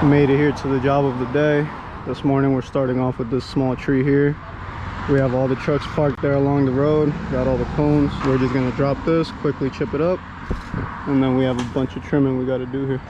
Made it here to the job of the day. This morning we're starting off with this small tree here. We have all the trucks parked there along the road, got all the cones. We're just gonna drop this, quickly chip it up, and then we have a bunch of trimming we got to do here.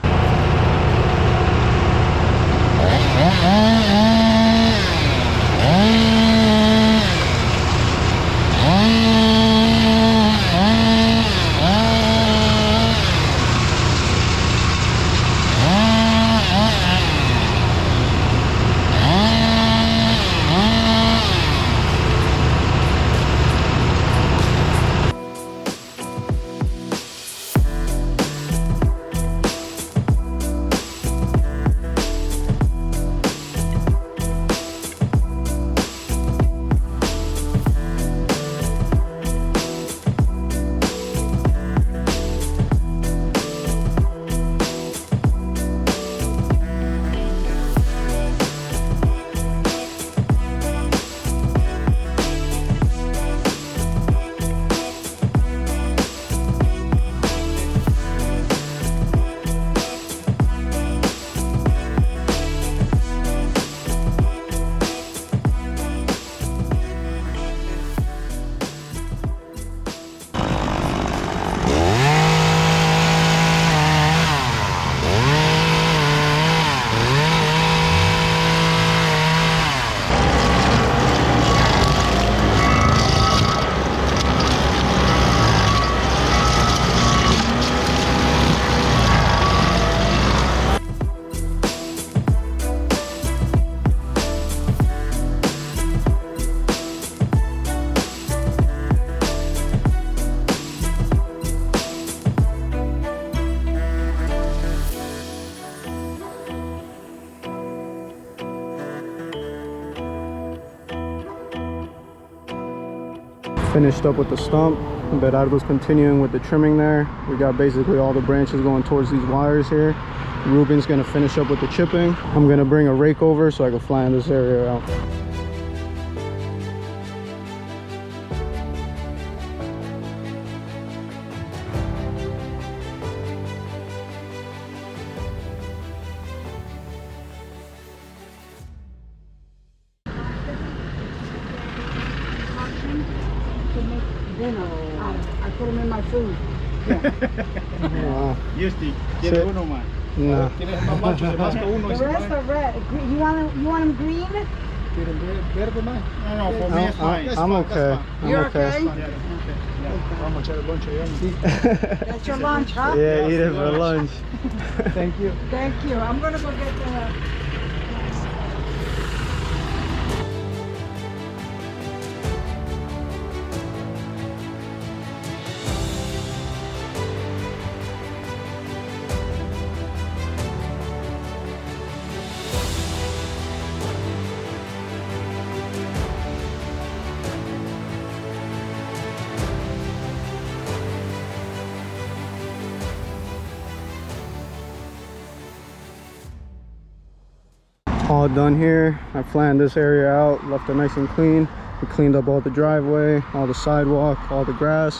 Finished up with the stump. Berardo's continuing with the trimming there. We got basically all the branches going towards these wires here. Ruben's gonna finish up with the chipping. I'm gonna bring a rake over so I can flatten this area out. I put them in my food. Wow. Yusti, ¿quieres uno más? No. ¿Tienes más machos? Más que uno. The rest are red. You want them green? ¿Quieren verde más? No, for me it's fine. I'm okay. You're I'm okay. okay? Vamos a echar el lonche ya. That's your lunch, huh? Yeah, eat it for lunch. Thank you. Thank you. I'm gonna go get the... All done here. I planned this area out, left it nice and clean. We cleaned up all the driveway, all the sidewalk, all the grass.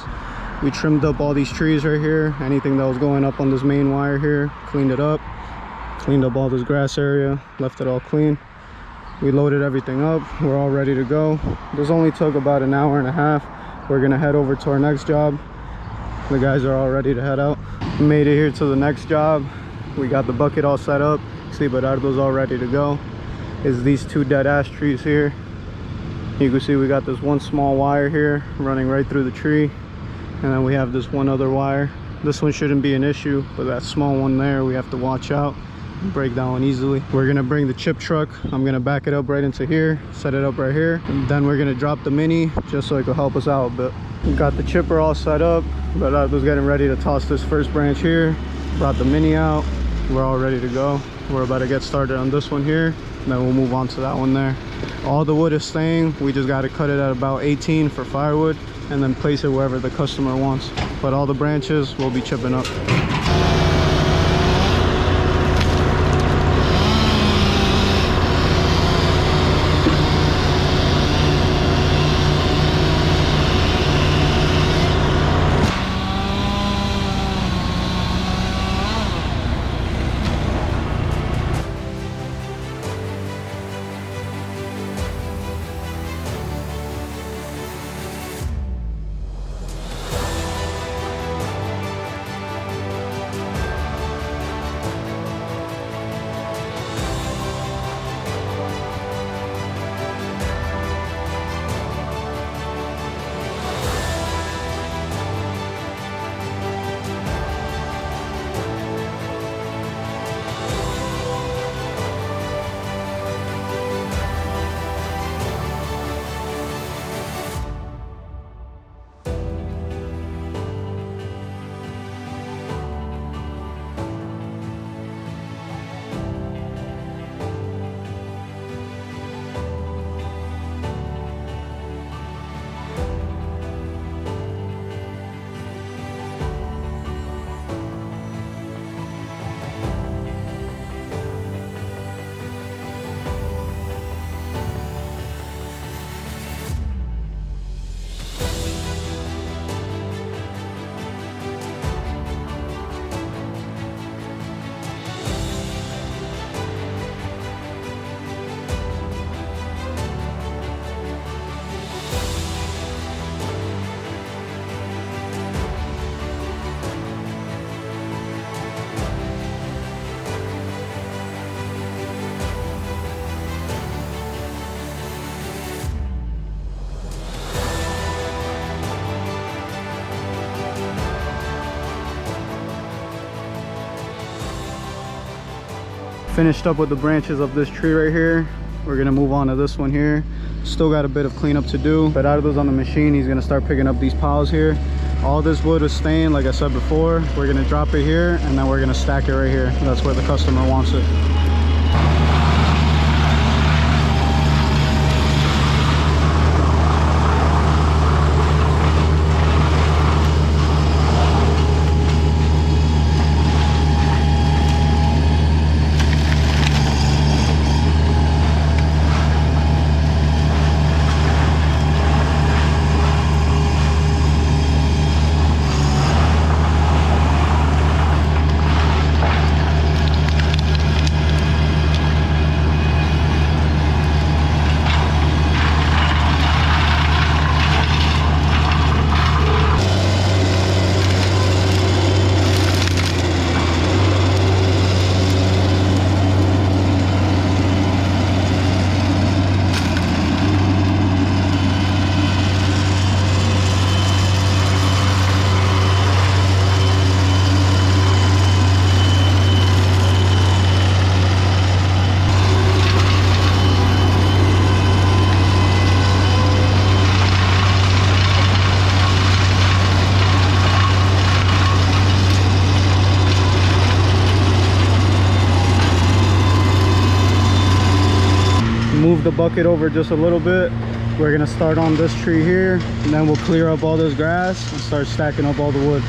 We trimmed up all these trees right here, anything that was going up on this main wire here, cleaned it up. Cleaned up all this grass area, left it all clean. We loaded everything up. We're all ready to go. This only took about an hour and a half. We're gonna head over to our next job. The guys are all ready to head out. Made it here to the next job. We got the bucket all set up. See, Berardo's all ready to go. Is these two dead ash trees here. You can see we got this one small wire here running right through the tree, and then we have this one other wire. This one shouldn't be an issue, but that small one there we have to watch out. Break that one easily. We're gonna bring the chip truck. I'm gonna back it up right into here, set it up right here, and then we're gonna drop the mini just so it could help us out a bit. We got the chipper all set up, but I was getting ready to toss this first branch here. Brought the mini out. We're all ready to go. We're about to get started on this one here, and then we'll move on to that one there. All the wood is staying. We just got to cut it at about 18 for firewood and then place it wherever the customer wants. But all the branches we'll be chipping up. finished up with the branches of this tree right here. We're gonna move on to this one here. Still got a bit of cleanup to do. Gerardo's on the machine. He's gonna start picking up these piles here. All this wood is staying, like I said before. We're gonna drop it here and then we're gonna stack it right here. That's where the customer wants it. Move the bucket over just a little bit. We're gonna start on this tree here and then we'll clear up all this grass and start stacking up all the wood.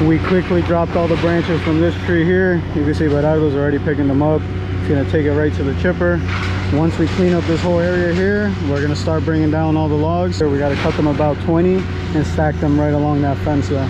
We quickly dropped all the branches from this tree here. You can see Gerardo's already picking them up. He's gonna take it right to the chipper. Once we clean up this whole area here, we're gonna start bringing down all the logs. So we gotta cut them about 20 and stack them right along that fence there.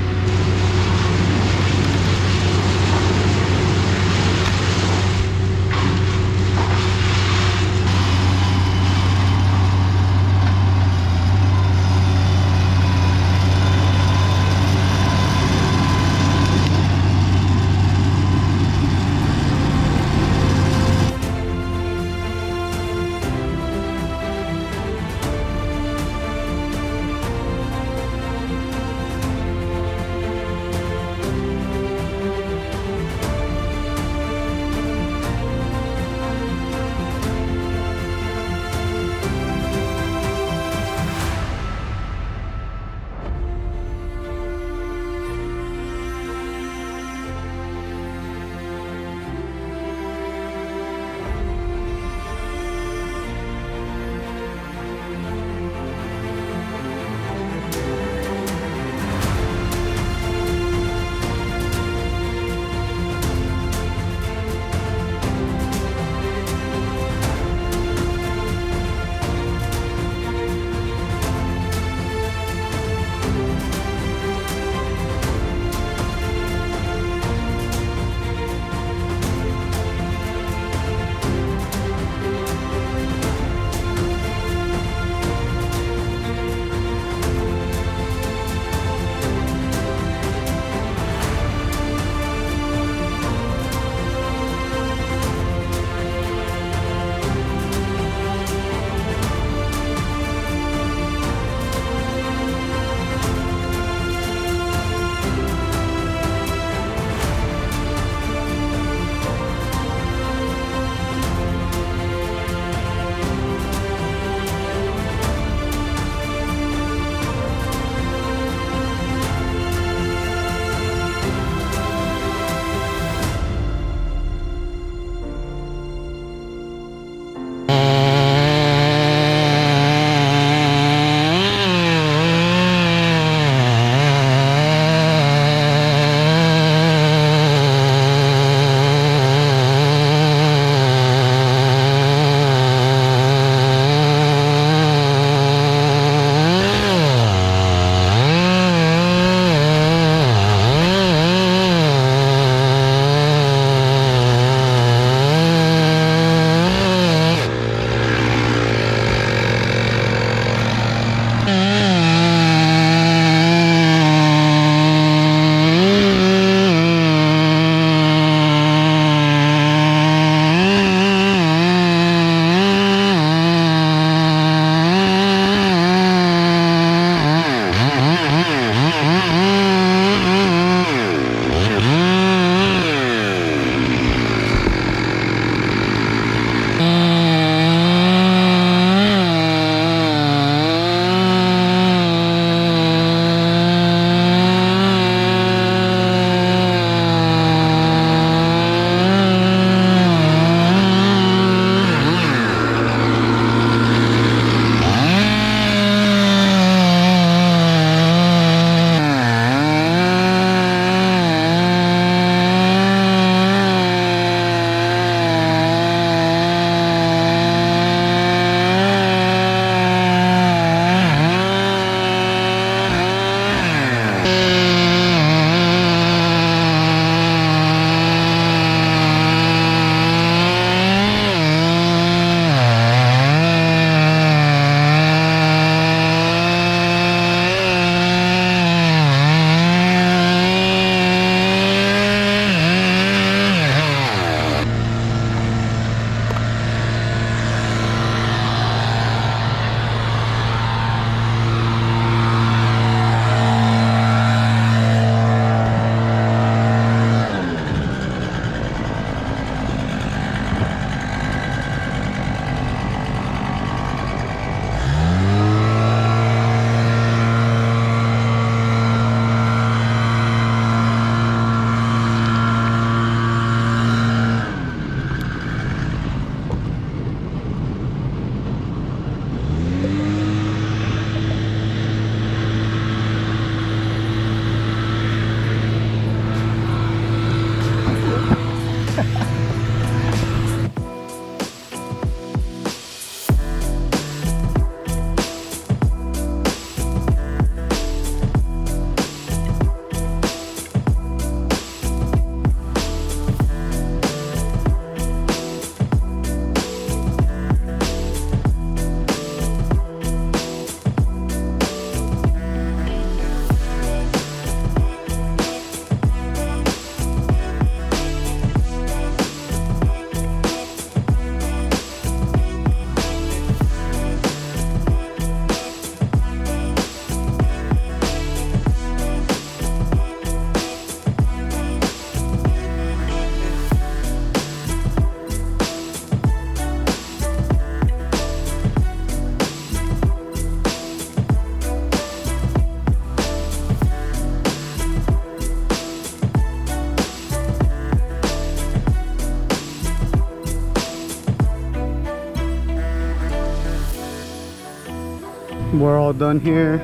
We're all done here.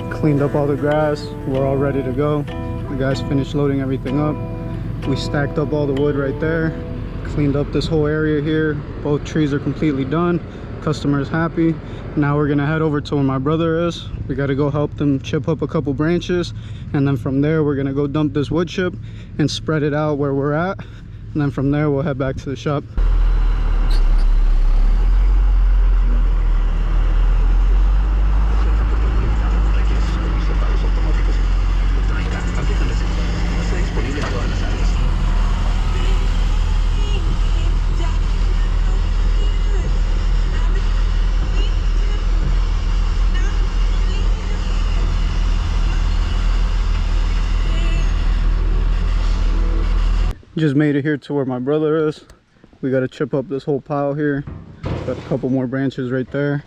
Cleaned up all the grass. We're all ready to go. The guys finished loading everything up. We stacked up all the wood right there. Cleaned up this whole area here. Both trees are completely done. Customer's happy. Now we're gonna head over to where my brother is. We gotta go help them chip up a couple branches, and then from there we're gonna go dump this wood chip and spread it out where we're at, and then from there we'll head back to the shop. Just made it here to where my brother is. We got to chip up this whole pile here. Got a couple more branches right there.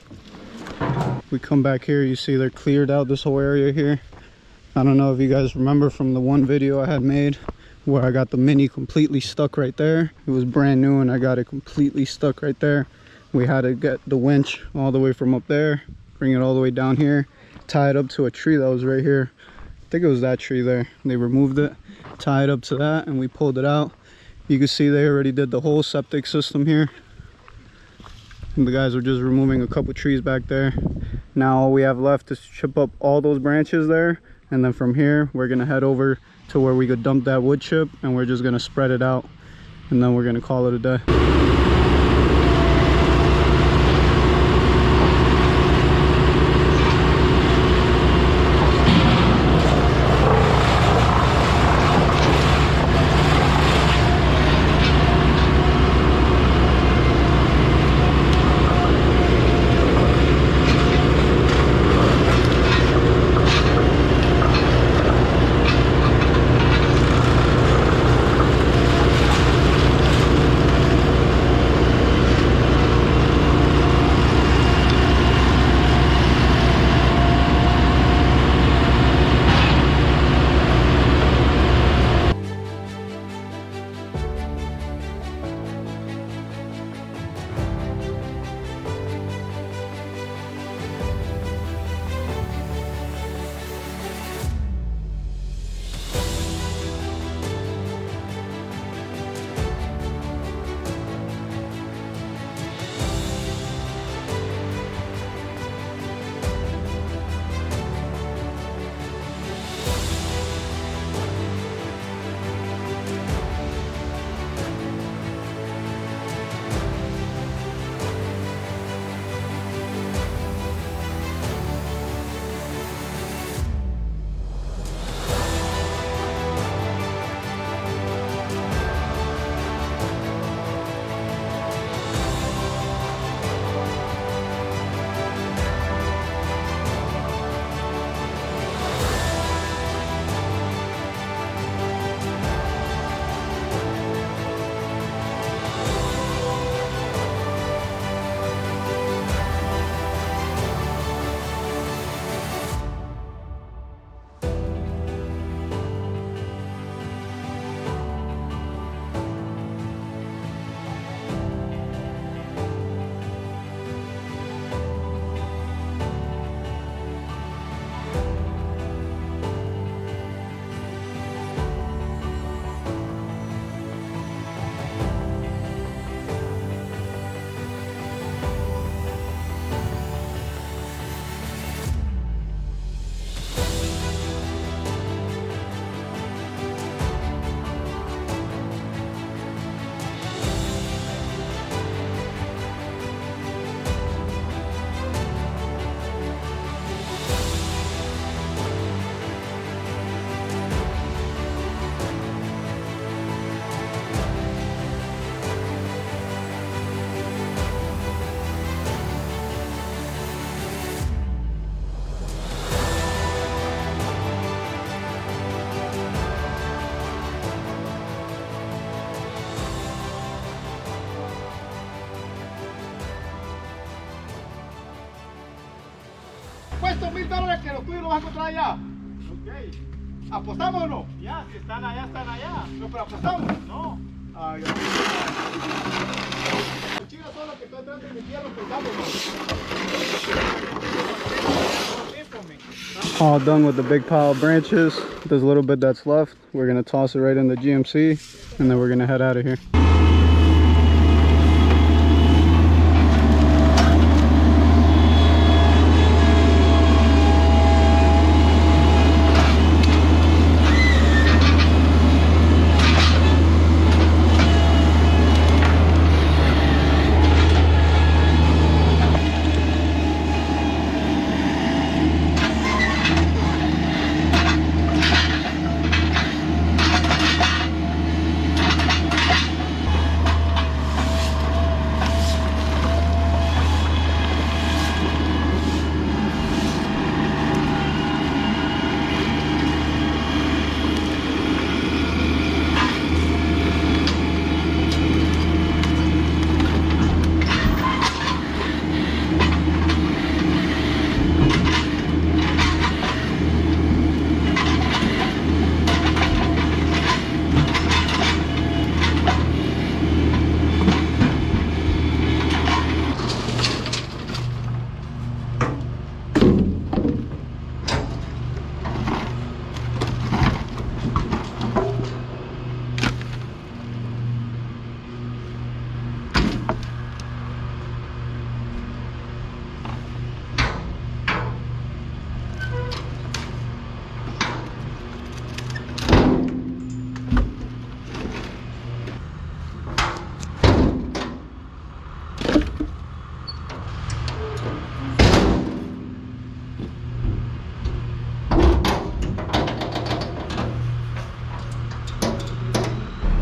We come back here, you see they're cleared out this whole area here. I don't know if you guys remember from the one video I had made where I got the Mini completely stuck right there. It was brand new and I got it completely stuck right there. We had to get the winch all the way from up there, bring it all the way down here, tie it up to a tree that was right here. I think it was that tree there. They removed it, tied up to that, and we pulled it out. You can see they already did the whole septic system here. And the guys were just removing a couple trees back there. Now all we have left is to chip up all those branches there, and then from here we're gonna head over to where we could dump that wood chip, and we're just gonna spread it out, and then we're gonna call it a day. Puesto $1000 que los tuyos los vas a encontrar allá. Ok. ¿Apostamos o no? Ya, si están allá, están allá. No, pero apostamos. No. Ah, ya. Chinas son las que están atrás de mi tierra, All done with the big pile of branches. There's a little bit that's left. We're gonna toss it right in the GMC, and then we're gonna head out of here.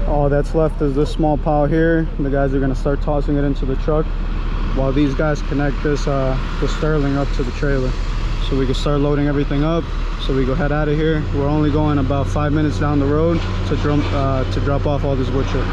All that's left is this small pile here. The guys are gonna start tossing it into the truck while these guys connect this the Sterling up to the trailer, so we can start loading everything up. So we go head out of here. We're only going about 5 minutes down the road to drop off all this wood chip.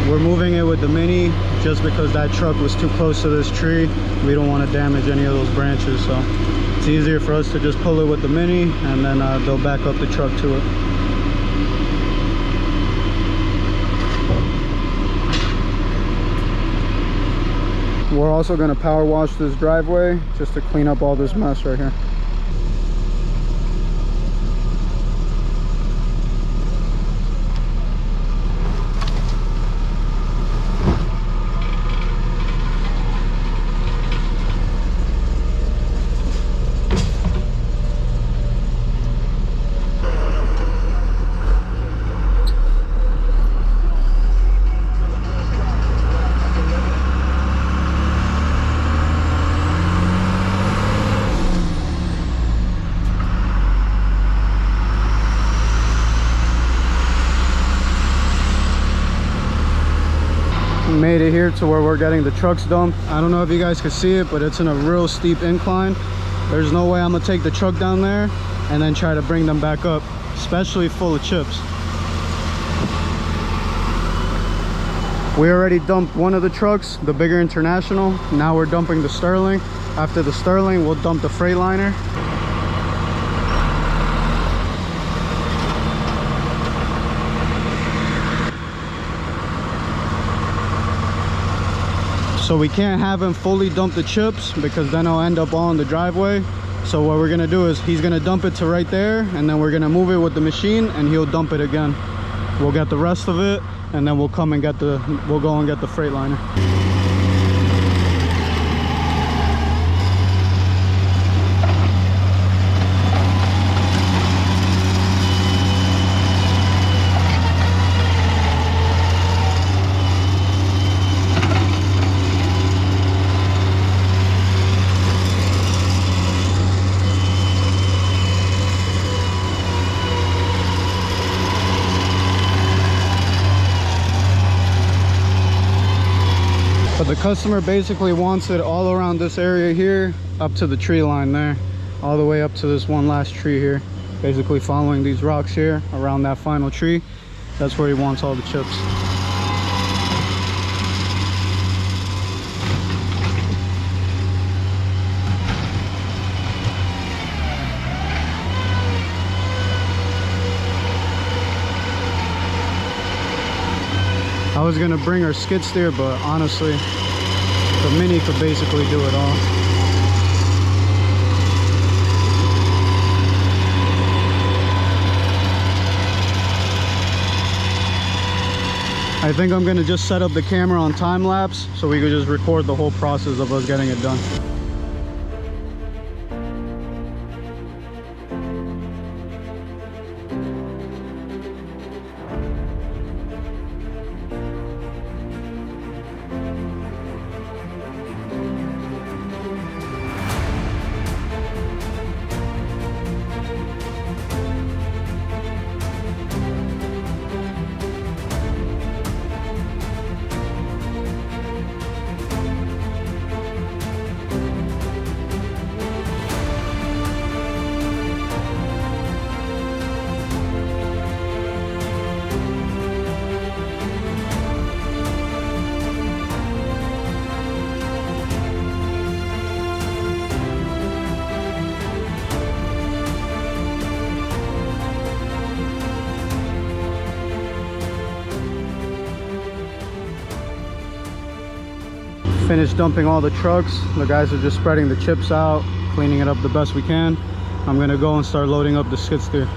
We're moving it with the Mini just because that truck was too close to this tree. We don't want to damage any of those branches, so it's easier for us to just pull it with the Mini, and then they'll back up the truck to it. We're also going to power wash this driveway just to clean up all this mess right here. Made it here to where we're getting the trucks dumped. I don't know if you guys can see it, but it's in a real steep incline. There's no way I'm gonna take the truck down there and then try to bring them back up, especially full of chips. We already dumped one of the trucks, the bigger International. Now we're dumping the Sterling. After the Sterling, we'll dump the Freightliner. So we can't have him fully dump the chips because then I'll end up all in the driveway. So what we're gonna do is he's gonna dump it to right there, and then we're gonna move it with the machine and he'll dump it again. We'll get the rest of it, and then we'll come and we'll go and get the Freightliner. But the customer basically wants it all around this area here, up to the tree line there, all the way up to this one last tree here. Basically following these rocks here around that final tree. That's where he wants all the chips. I was gonna bring our skid steer, but honestly, the Mini could basically do it all. I think I'm gonna just set up the camera on time lapse so we could just record the whole process of us getting it done. Finished dumping all the trucks. The guys are just spreading the chips out, cleaning it up the best we can. I'm gonna go and start loading up the skid steer.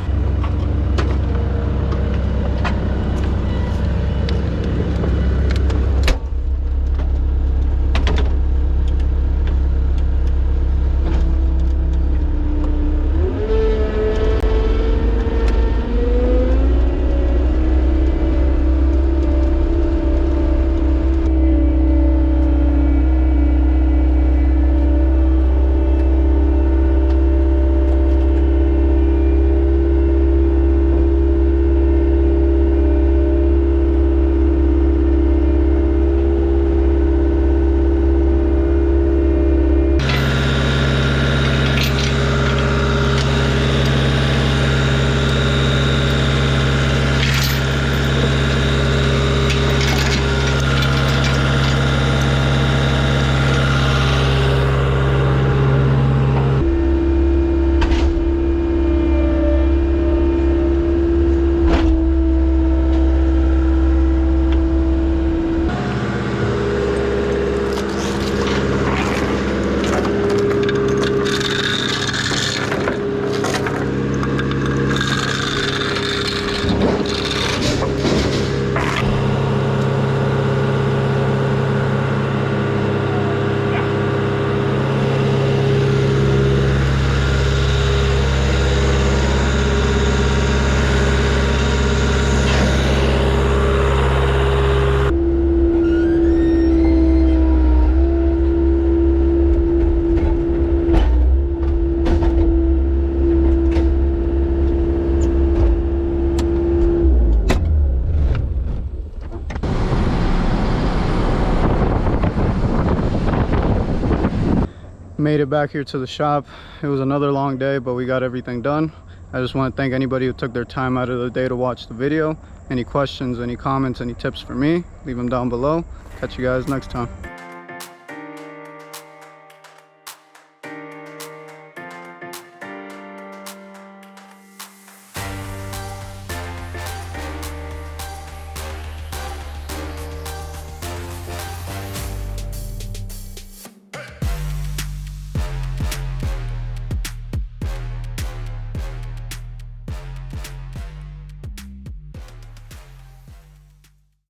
Made it back here to the shop. It was another long day, but we got everything done. I just want to thank anybody who took their time out of the day to watch the video. Any questions, any comments, any tips for me, leave them down below. Catch you guys next time.